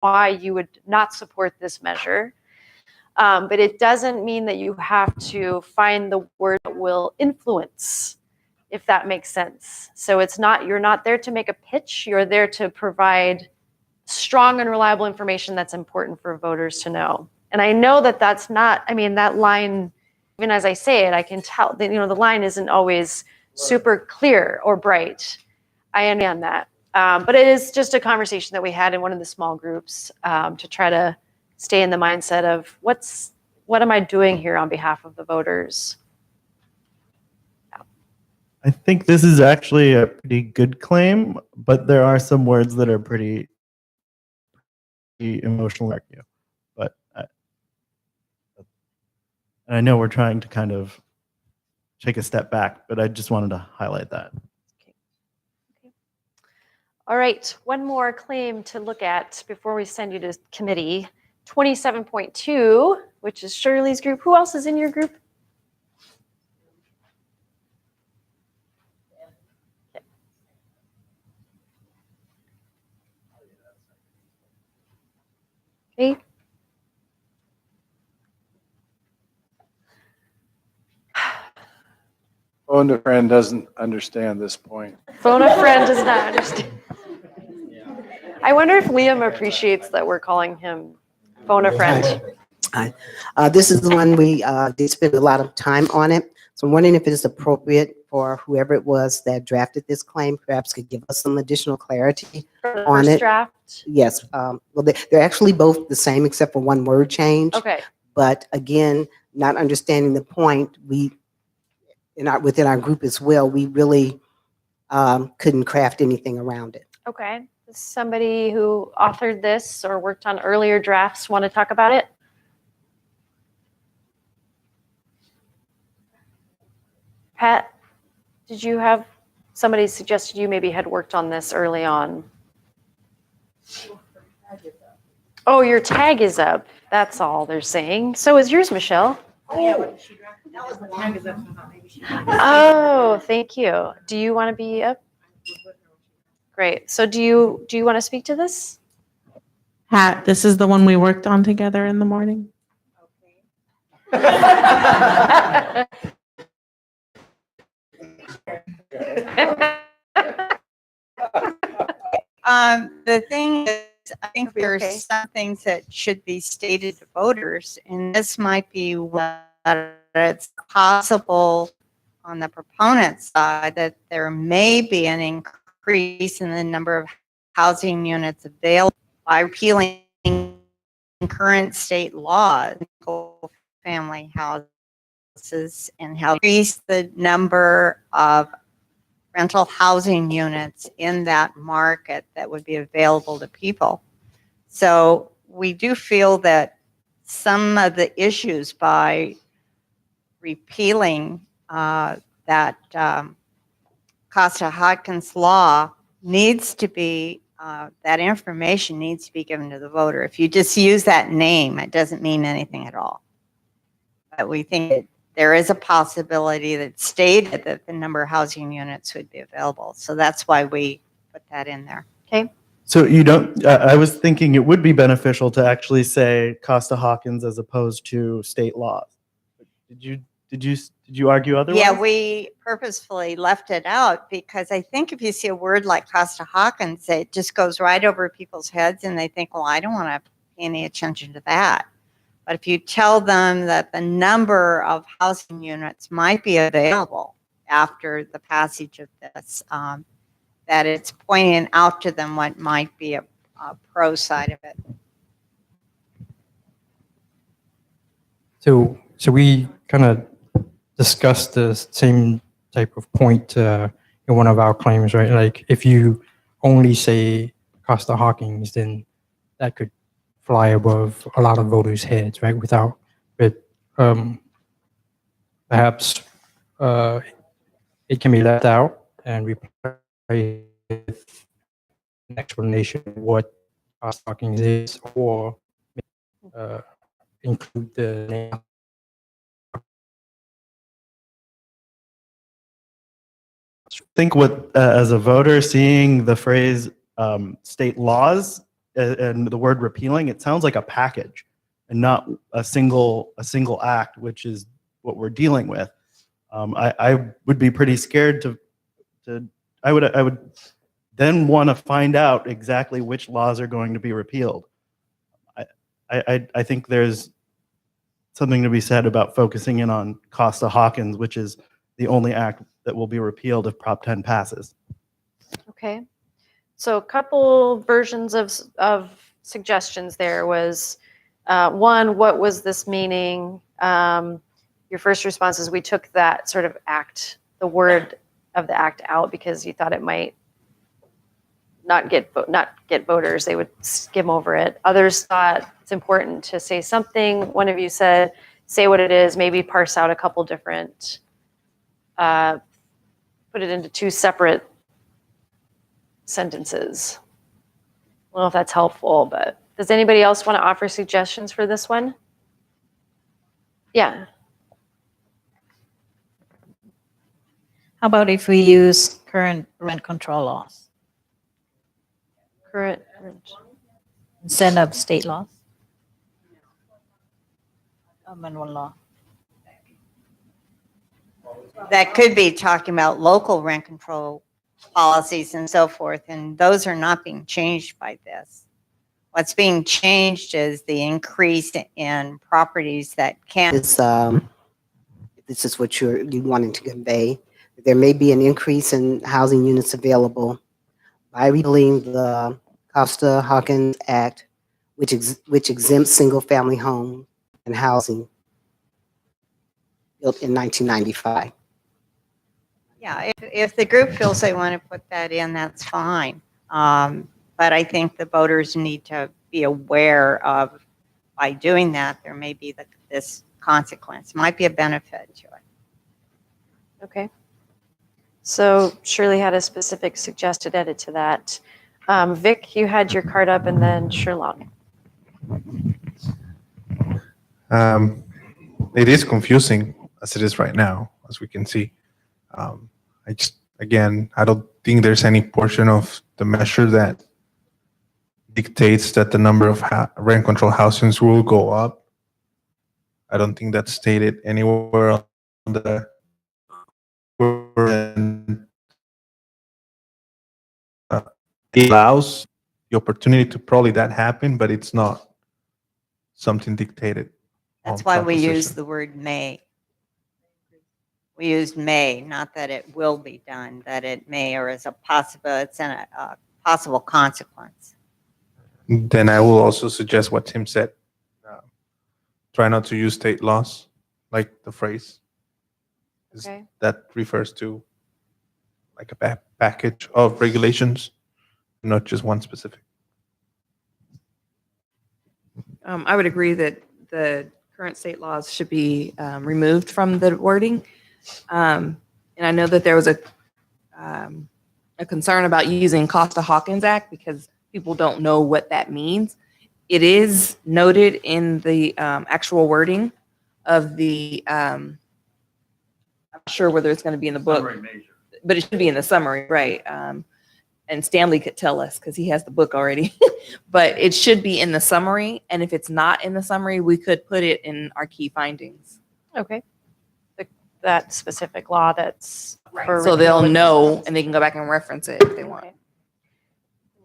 why you would not support this measure. But it doesn't mean that you have to find the word that will influence, if that makes sense. So it's not, you're not there to make a pitch, you're there to provide strong and reliable information that's important for voters to know. And I know that that's not, I mean, that line, even as I say it, I can tell that, the line isn't always super clear or bright. I understand that. But it is just a conversation that we had in one of the small groups to try to stay in the mindset of what am I doing here on behalf of the voters? I think this is actually a pretty good claim, but there are some words that are pretty emotional. But I know we're trying to kind of take a step back, but I just wanted to highlight that. Okay. All right, one more claim to look at before we send you to committee. 27.2, which is Shirley's group. Who else is in your group? Okay. Phone a friend doesn't understand this point. Phone a friend does not understand. I wonder if Liam appreciates that we're calling him phone a friend. Hi. This is the one we did spend a lot of time on it. So I'm wondering if it is appropriate for whoever it was that drafted this claim, perhaps could give us some additional clarity on it. Draft? Yes. Well, they're actually both the same except for one word change. Okay. But again, not understanding the point, within our group as well, we really couldn't craft anything around it. Okay. Does somebody who authored this or worked on earlier drafts want to talk about it? Pat, did you have somebody suggested you maybe had worked on this early on? Oh, your tag is up. That's all they're saying. So is yours, Michelle. Oh, thank you. Do you want to be up? Great. So do you want to speak to this? Pat, this is the one we worked on together in the morning. The thing is, I think there's some things that should be stated to voters, and this might be what it's possible on the proponent side that there may be an increase in the number of housing units available by repealing current state laws, family houses, and how increase the number of rental housing units in that market that would be available to people. So we do feel that some of the issues by repealing that Costa-Hawkins law needs to be, that information needs to be given to the voter. If you just use that name, it doesn't mean anything at all. But we think there is a possibility that stated that the number of housing units would be available. So that's why we put that in there. Okay. So you don't, I was thinking it would be beneficial to actually say Costa-Hawkins as opposed to state laws. Did you argue otherwise? Yeah, we purposefully left it out because I think if you see a word like Costa-Hawkins, it just goes right over people's heads and they think, well, I don't want to pay any attention to that. But if you tell them that the number of housing units might be available after the passage of this, that it's pointing out to them what might be a pro side of it. So we kind of discussed the same type of point in one of our claims, right? Like if you only say Costa-Hawkins, then that could fly above a lot of voters' heads, right? But perhaps it can be left out and replace with an explanation of what Costa-Hawkins is, or include the name. I think what, as a voter, seeing the phrase state laws and the word repealing, it sounds like a package and not a single act, which is what we're dealing with. I would be pretty scared I would then want to find out exactly which laws are going to be repealed. I think there's something to be said about focusing in on Costa-Hawkins, which is the only act that will be repealed if Prop 10 passes. Okay. So a couple versions of suggestions there was, one, what was this meaning? Your first response is we took that sort of act, the word of the act out because you thought it might not get voters. They would skim over it. Others thought it's important to say something. One of you said, say what it is, maybe parse out a couple different, put it into two separate sentences. I don't know if that's helpful, but does anybody else want to offer suggestions for this one? Yeah. How about if we use current rent control laws Current. instead of state laws? Amendment law. That could be talking about local rent control policies and so forth, and those are not being changed by this. What's being changed is the increase in properties that can. This is what you wanting to convey. There may be an increase in housing units available by repealing the Costa-Hawkins Act, which exempts single-family home and housing built in 1995. Yeah, if the group feels they want to put that in, that's fine. But I think the voters need to be aware of, by doing that, there may be this consequence. Might be a benefit to it. Okay. So Shirley had a specific suggested edit to that. Vic, you had your card up, and then Sherlock. It is confusing as it is right now, as we can see. I don't think there's any portion of the measure that dictates that the number of rent control housings will go up. I don't think that's stated anywhere on the. It allows the opportunity to probably that happen, but it's not something dictated. That's on why we proposition. use the word may. We used may, not that it will be done, that it may, or is a possible, it's a possible consequence. Then I will also suggest what Tim said. Try not to use state laws, like the phrase. Okay. That refers to like a package of regulations, not just one specific. I would agree that the current state laws should be removed from the wording. And I know that there was a concern about using Costa-Hawkins Act because people don't know what that means. It is noted in the actual wording of the, I'm not sure whether it's going to be in the book, but it should be in the summary, right? And Stanley could tell us because he has the book already, but it should be in the summary. And if it's not in the summary, we could put it in our key findings. Okay. That specific law that's for So they'll repeal. know and they can go back and reference it if they want. Okay.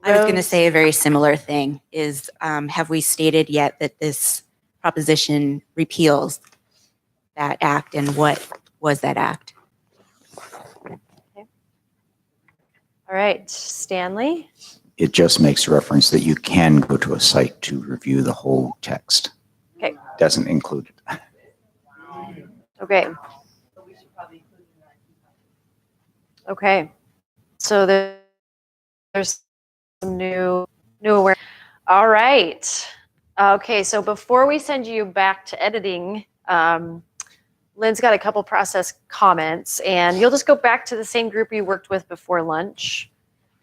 I was going to Rose? say a very similar thing is, have we stated yet that this proposition repeals that act, and what was that act? All right, Stanley. It just makes reference that you can go to a site to review the whole text. Okay. Doesn't include it. Okay. Okay. So there's some new awareness. All right. Okay. So before we send you back to editing, Lynn's got a couple process comments, and you'll just go back to the same group you worked with before lunch,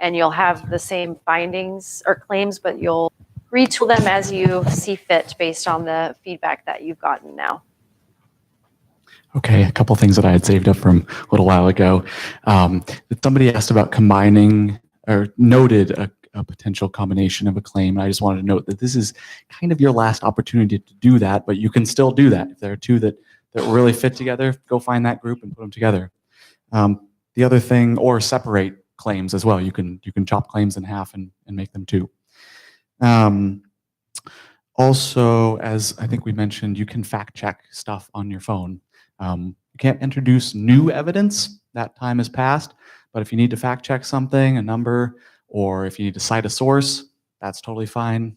and you'll have the same findings or claims, but you'll retool them as you see fit based on the feedback that you've gotten now. Okay, a couple things that I had saved up from a little while ago. Somebody asked about combining or noted a potential combination of a claim. I just wanted to note that this is kind of your last opportunity to do that, but you can still do that. If there are two that really fit together, go find that group and put them together. The other thing, or separate claims as well. You can chop claims in half and make them two. Also, as I think we mentioned, you can fact check stuff on your phone. You can't introduce new evidence. That time has passed. But if you need to fact check something, a number, or if you need to cite a source, that's totally fine.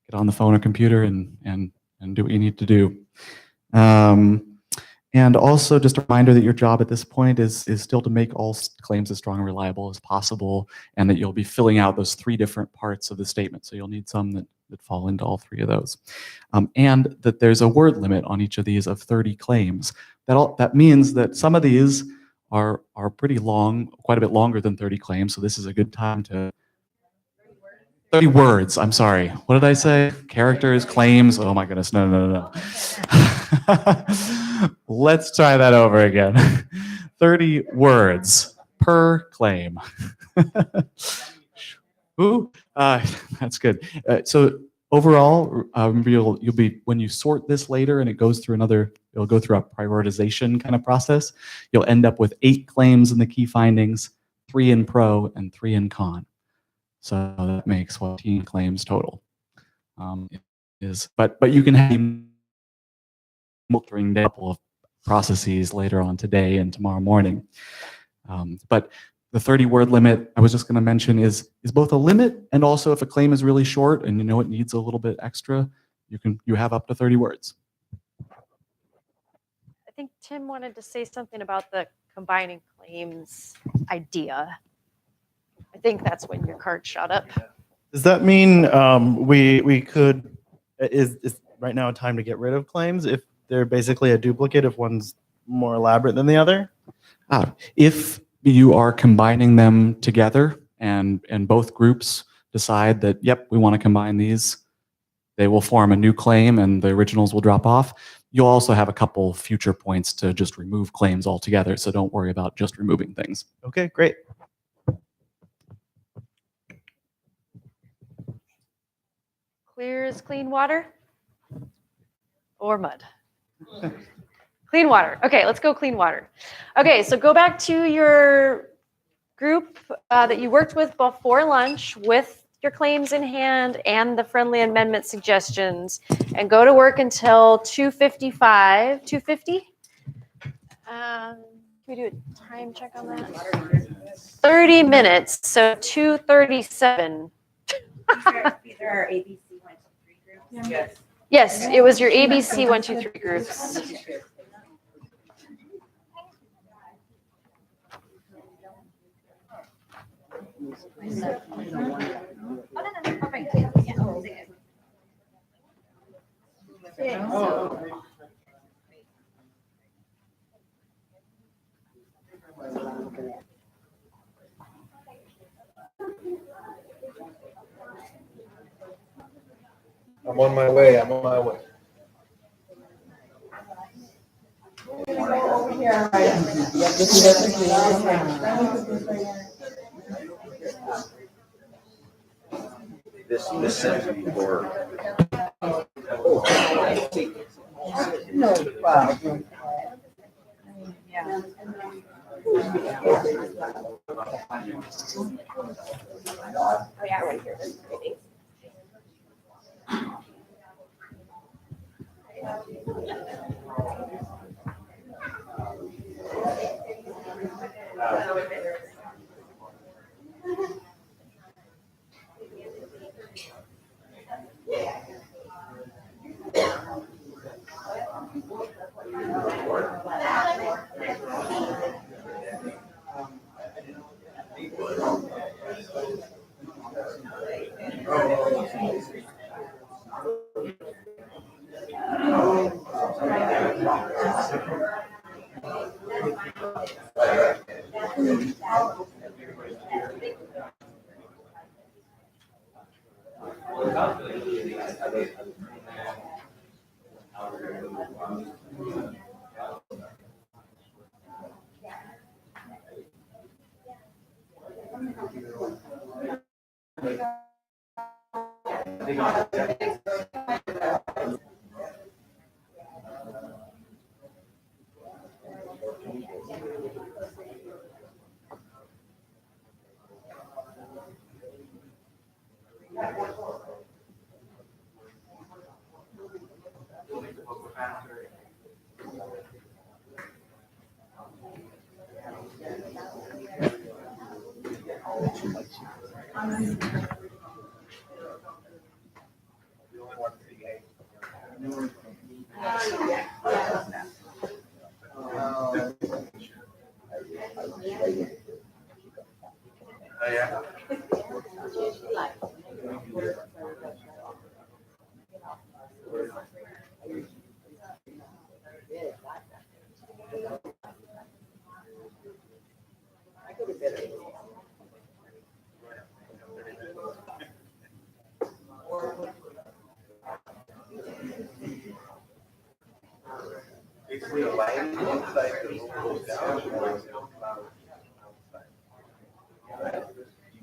Get on the phone or computer and do what you need to do. And also just a reminder that your job at this point is still to make all claims as strong and reliable as possible, and that you'll be filling out those 3 different parts of the statement. So you'll need some that fall into all 3 of those. And that there's a word limit on each of these of 30 claims. That means that some of these are pretty long, quite a bit longer than 30 claims. So this is a good time to 30 words. I'm sorry. What did I say? Characters, claims. Oh my goodness. No. Let's try that over again. 30 words per claim. Ooh, that's good. So overall, you'll be, when you sort this later and it goes through it'll go through a prioritization kind of process, you'll end up with 8 claims in the key findings, 3 in pro and 3 in con. So that makes 14 claims total. But you can have during a couple of processes later on today and tomorrow morning. But the 30-word limit I was just going to mention is both a limit, and also if a claim is really short and you know it needs a little bit extra, you have up to 30 words. I think Tim wanted to say something about the combining claims idea. I think that's when your card shot up. Does that mean we could, is right now a time to get rid of claims if they're basically a duplicate, if one's more elaborate than the other? If you are combining them together and both groups decide that, yep, we want to combine these, they will form a new claim and the originals will drop off. You'll also have a couple future points to just remove claims altogether, so don't worry about just removing things. Okay, great. Clear as clean water or mud? Clean water. Okay, let's go clean water. Okay, so go back to your group that you worked with before lunch with your claims in hand and the friendly amendment suggestions, and go to work until 2:55, 2:50. Can we do a time check on that? 30 minutes, so 2:37. These are our ABC 1, 2, 3 groups. Yes. Yes, it was your ABC 1, 2, 3 groups. I'm on my way. I'm on my way. This sends me for. No problem. Yeah. Oh yeah, right here.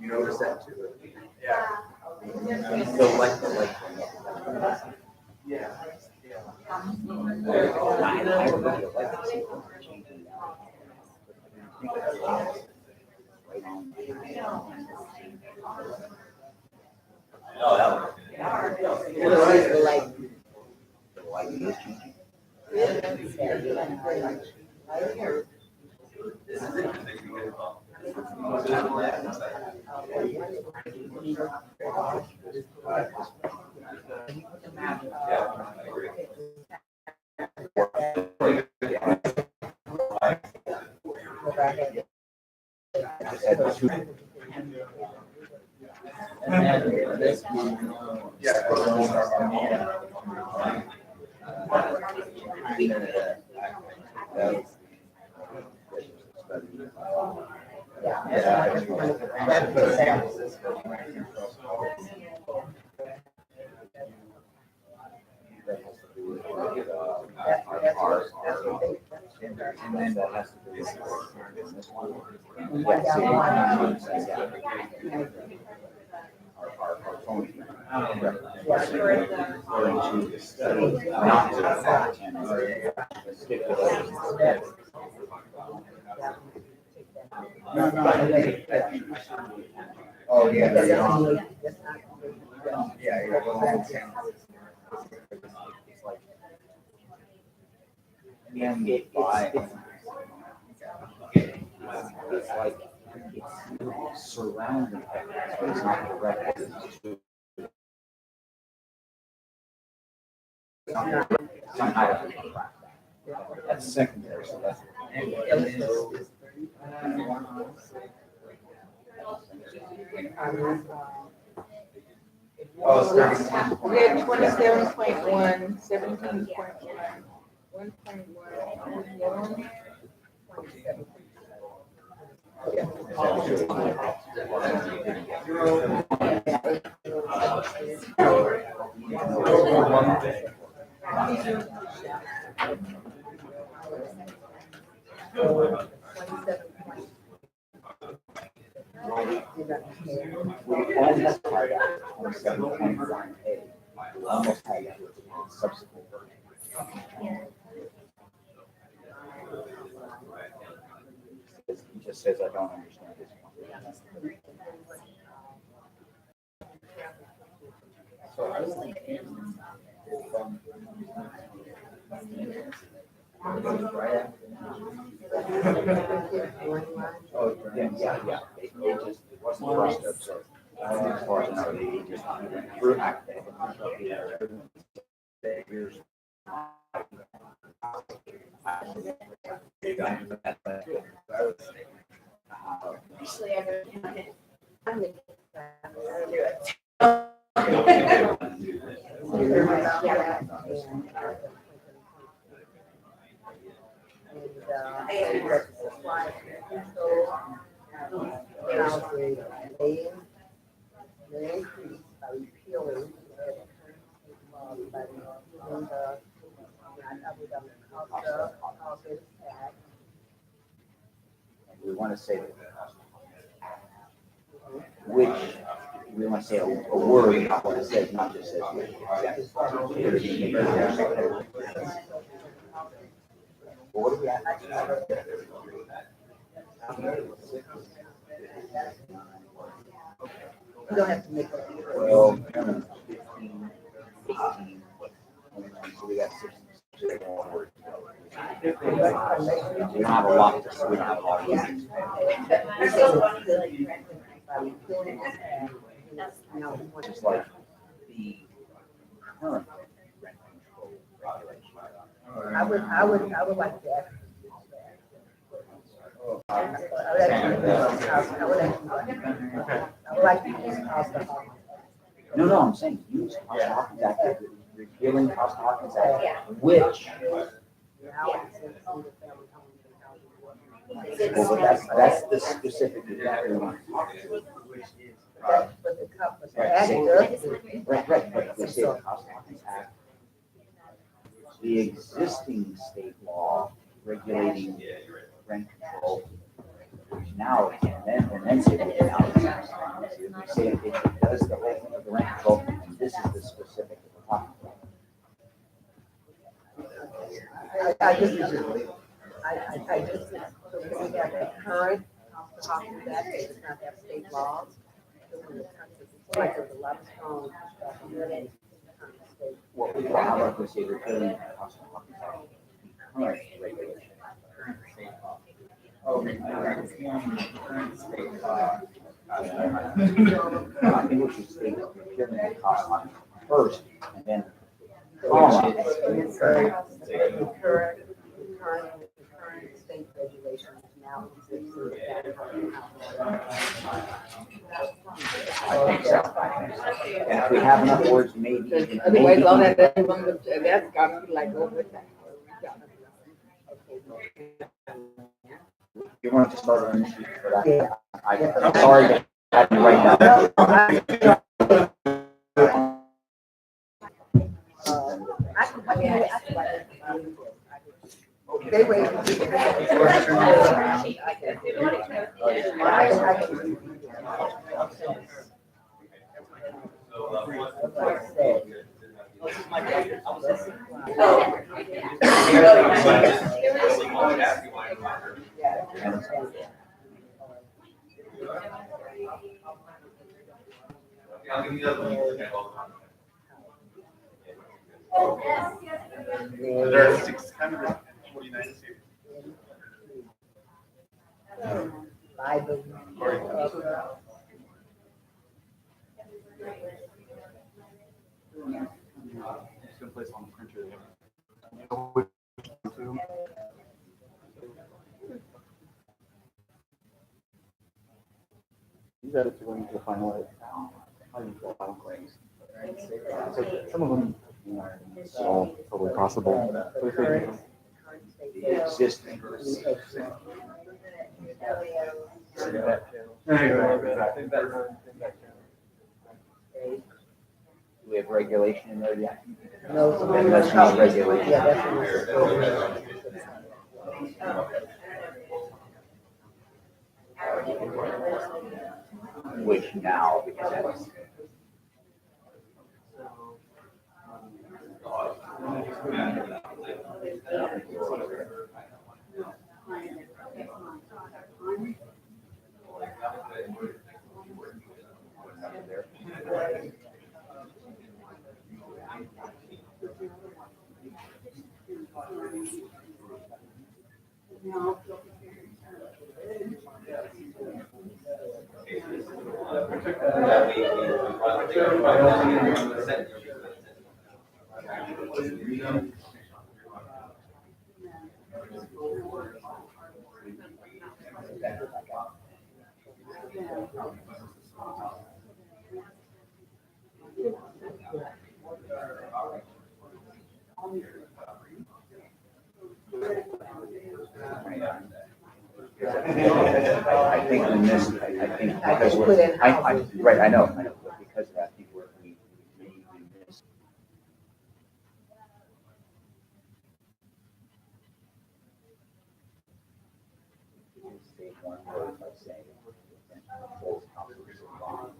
You notice that too? Yeah. The light. Yeah. Oh, yeah. It's like, it's surrounding, so it's not direct. That's secondary, so that's. We had 27.1, 17.1, 1.1, Almost had that subsequent version. He just says, I don't understand this one. So I was thinking, oh, yeah. It just, it wasn't rushed up, so. As far as I know, they just went through acting. Here's. We want to say that which we want to say a word about what it says, not just says. Well, what do we have? You don't have to make it. 12, 15, 18, so we got 6 more words. We don't have a lot, we don't have a lot. Just like the current rent control regulation. I would like that. I would like to use cost of home. No, I'm saying use Costa Hawkins Act, repealing Costa Hawkins Act, which, well, but that's the specific exactly one. But the act does. Right, but if we say the Costa Hawkins Act, the existing state law regulating rent control, which now, and then say that now, we say it does the whole thing of the rent control, and this is the specific that we're talking about. I just, so we have the current Costa Hawkins Act, it does not have state laws. Like there's a lot of strong stuff in there. Well, how about we say repealing the Costa Hawkins Act, the current regulation? I think we should say repealing the Costa Hawkins first, and then comma. The current state regulations now. I think so. And if we have enough words, maybe. Otherwise, all that, that's gotta be like over that. You want to start on this for that? I'm sorry to have you right now. They wait. There are 649 Bible. Just gonna place on the printer there. These edits are going to the final edit. Final claims. So some of them are all totally possible. But if they- The existing. Do we have regulation in there yet? No, And that's not regulation. Yeah, that's Which now, because that's. I think in this, I think because we're, right, I know, but because of that, I think we miss. Say one word by saying, controls houses and bonds.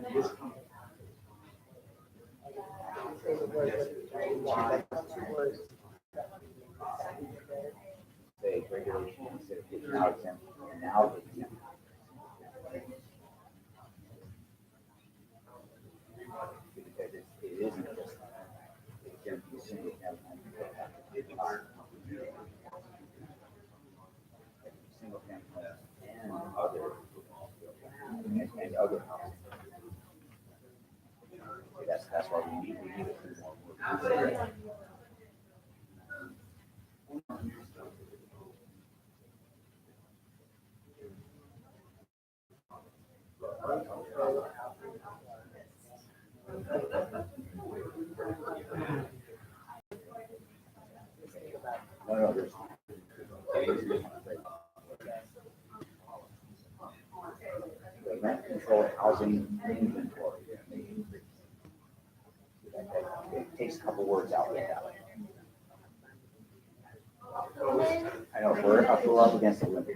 Say regulation instead of getting out exempt, and now it's exempt. Because it isn't just exempt to single family. Single family and other houses. That's why we need it. No, there's. The rent control housing inventory. It takes a couple words out of that. I know, we're up against the limit.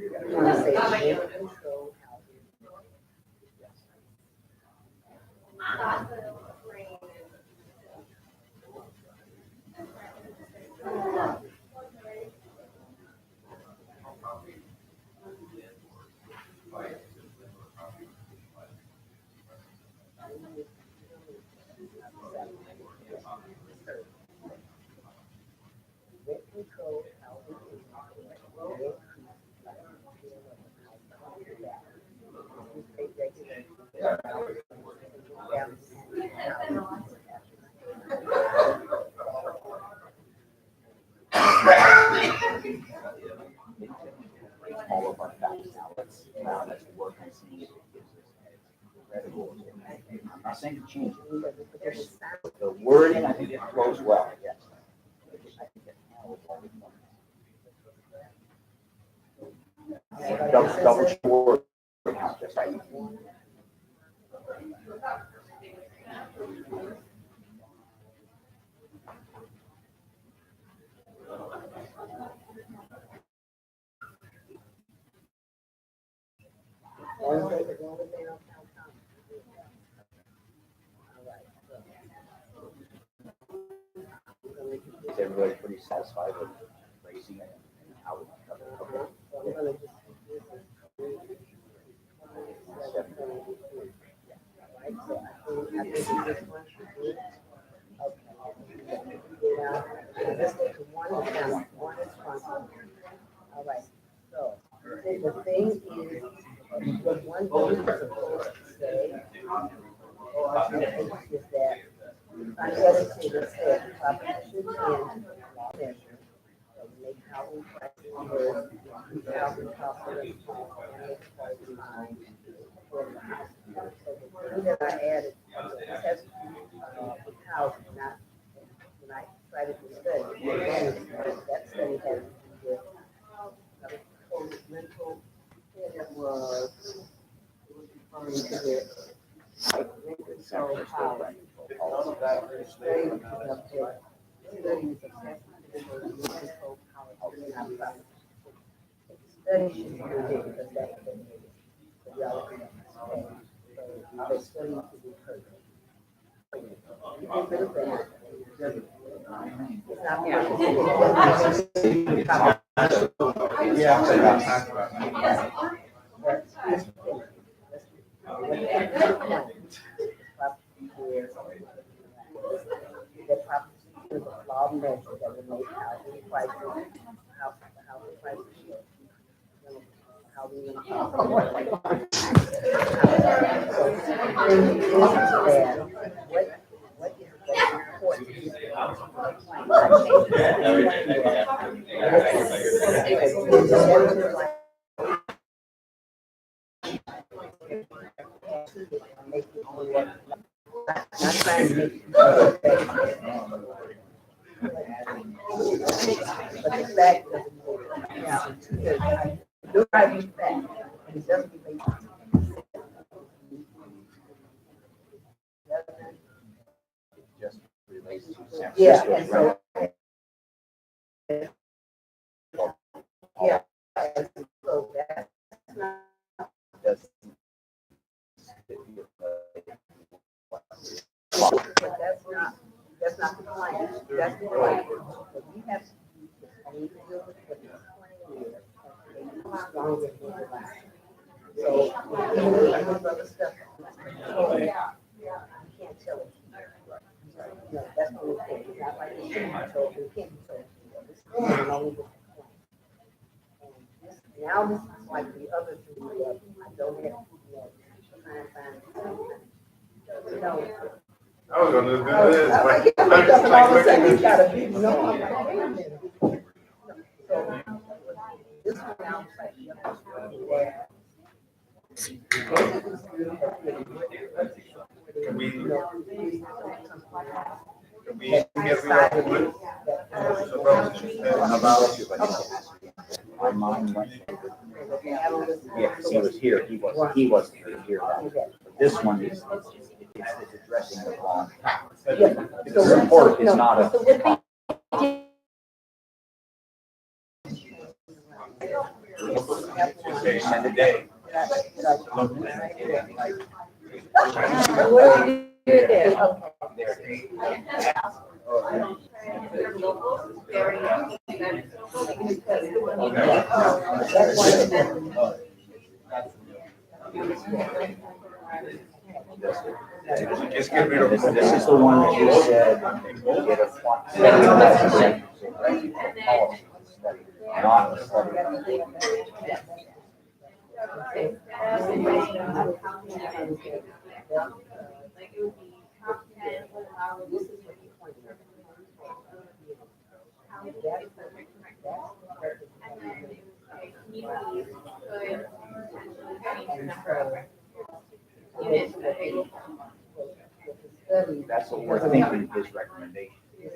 All of our facts now that's work and seeing it gives us credible. I'm not saying to change it. The wording, I think it flows well, yes. I think it handles all the points. Double sure. Just right. Is everybody pretty satisfied with raising it and how we cover it? All right, so the thing is, what one thing is supposed to say, or is that, I guess it said, proposition 10, law measure, that make housing prices worse, increase housing costs and make prices high. So the thing that I added, test with housing, not, when I cited the study, that study has to do with rental, and it was referring to the rent control policy. All of that is studies of rent control policy. Study should be good because that's the reality of the study to be perfect. You get rid of that. It's not law measure that would make housing prices, housing prices shift. Housing and what is the important not trying to make but the fact that you're right with that, and it doesn't relate to Just relates to San yeah, Francisco. and so yeah, and so that's not That's not the claim, that's the claim. But we have to deal with what the claim is, stronger than the last. So, other stuff. You can't tell it. No, that's not what it is. It's not like it's told, you can't be told. It's going only with the claim. And now this is like the other three that I don't have, trying to find. You know, I was gonna do I this. was like, yeah, but that's all of a sudden, you got a big no. I'm like, wait a minute. So, this one now, it's like, Can we get rid of wood? My mind went. Yeah, 'cause he was here, he wasn't here. But this one is, it's addressing the wrong. This report is not a. Send a day. what do we do there? Just get rid of This wood. is the one that you said, get a policy study, not a study. That's what we're thinking his recommendation.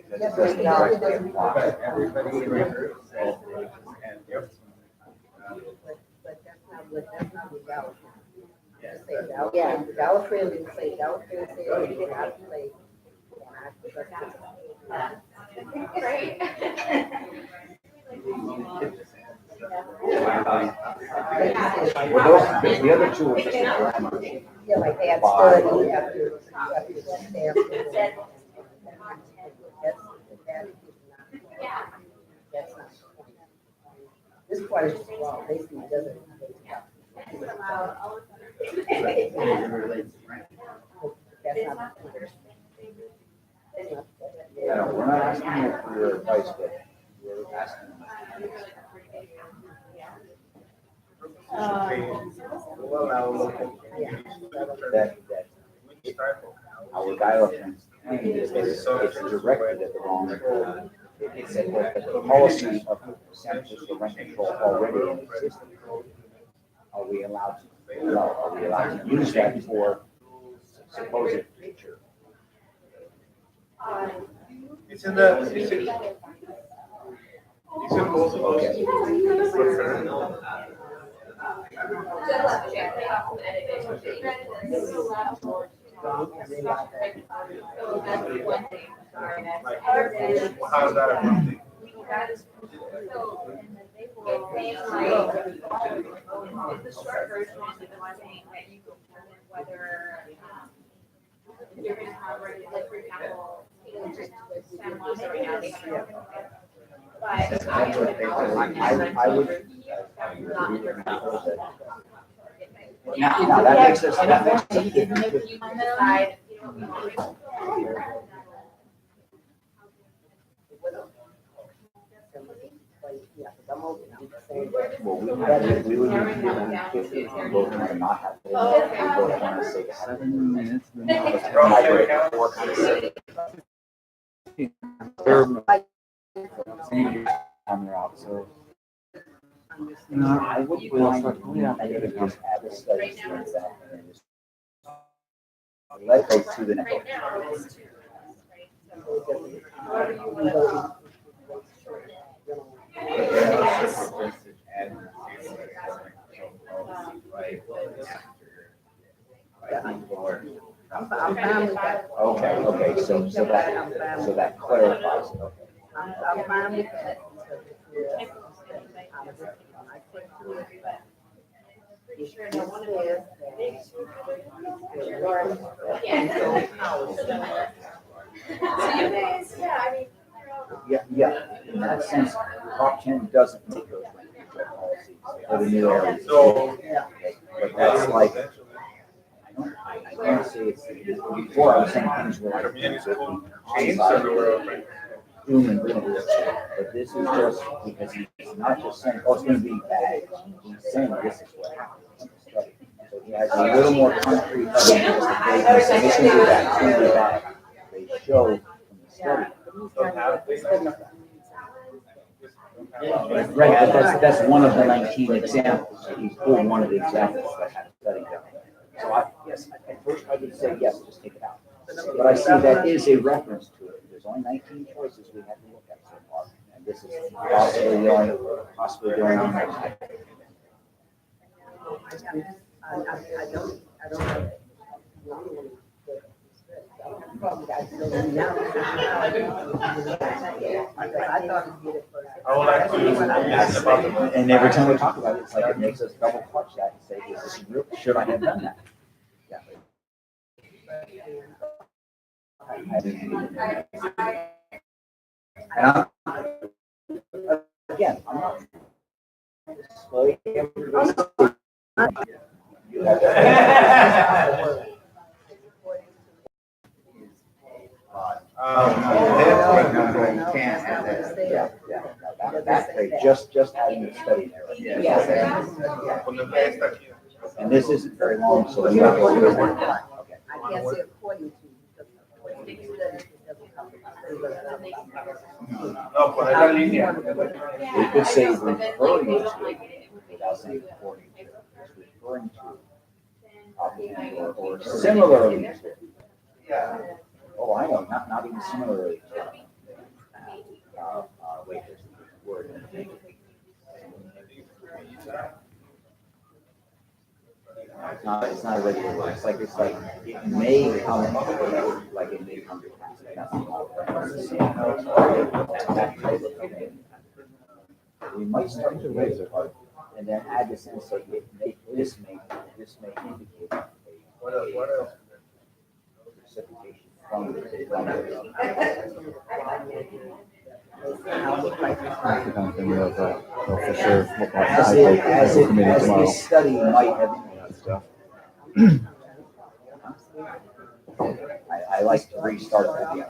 Because it doesn't directly apply. Everybody in here. And yep. But that's not what Dollar Tree. Yeah, Dollar Tree didn't say, Dollar Tree said, oh, you did not play. Well, those, the other two are just grammar. Yeah, like add study after that. That's not the point. This part is just wrong, basically it doesn't. That's not the point. No, we're not asking you for your advice, but we're asking. We'll allow. That our dialogue claim is that it's directed at the wrong. It's the policy of centers for rent control already in existence. Are we allowed to, are we allowed to use that for supposed future? It's in the, it's in both of those. How's that a good thing? The short version is the one saying that you can determine whether you're going to have, like, for example, San Juan right now, they have. But I would. Now, that makes us, that makes us. if you can decide, you know, what you want to do. Well, we would need to do that if we both want to not have. We both want to say 7 minutes. On their out, so. I would like to just add the studies to that. And just let go to the next. Right now, it's two, right? So however you want to. I'm fine with that. Okay, so that clarifies it, okay. I'm fine with that. Pretty sure no one of us. Yeah, in that sense, Prop 10 doesn't make those rent control policies for the new areas. But that's like, I don't say it's, before I was saying things were like, doom and gloom. But this is just because he's not just saying, oh, it's going to be bad. He's saying this is what happened in the study. So he has a little more concrete evidence that they can say this is bad, it's going to be bad. They show from the study. Right, but that's one of the 19 examples. He's pulled one of the examples that had study done. So yes, at first I would say, yes, just take it out. But I see that is a reference to it. There's only 19 choices we have to look at so far. And this is possibly the only one. And every time we talk about it, it's like it makes us double clutch that and say, is this real? Should I have done that? Yeah. Again, I'm not. Just adding the study there. And this isn't very long, so. Okay. I can't say according to. We could say referring to, without saying according to, it's referring to, or similarly to. Oh, I know, not even similarly to. Wait, there's a word. It's not a regular word. It's like it may come, like it may come to pass. That's all. That type of thing. We might start to raise it, and then add this in, so this may indicate a precipitation from the. That's the kind of thing we'll for sure look at As this study might have. I like to restart that.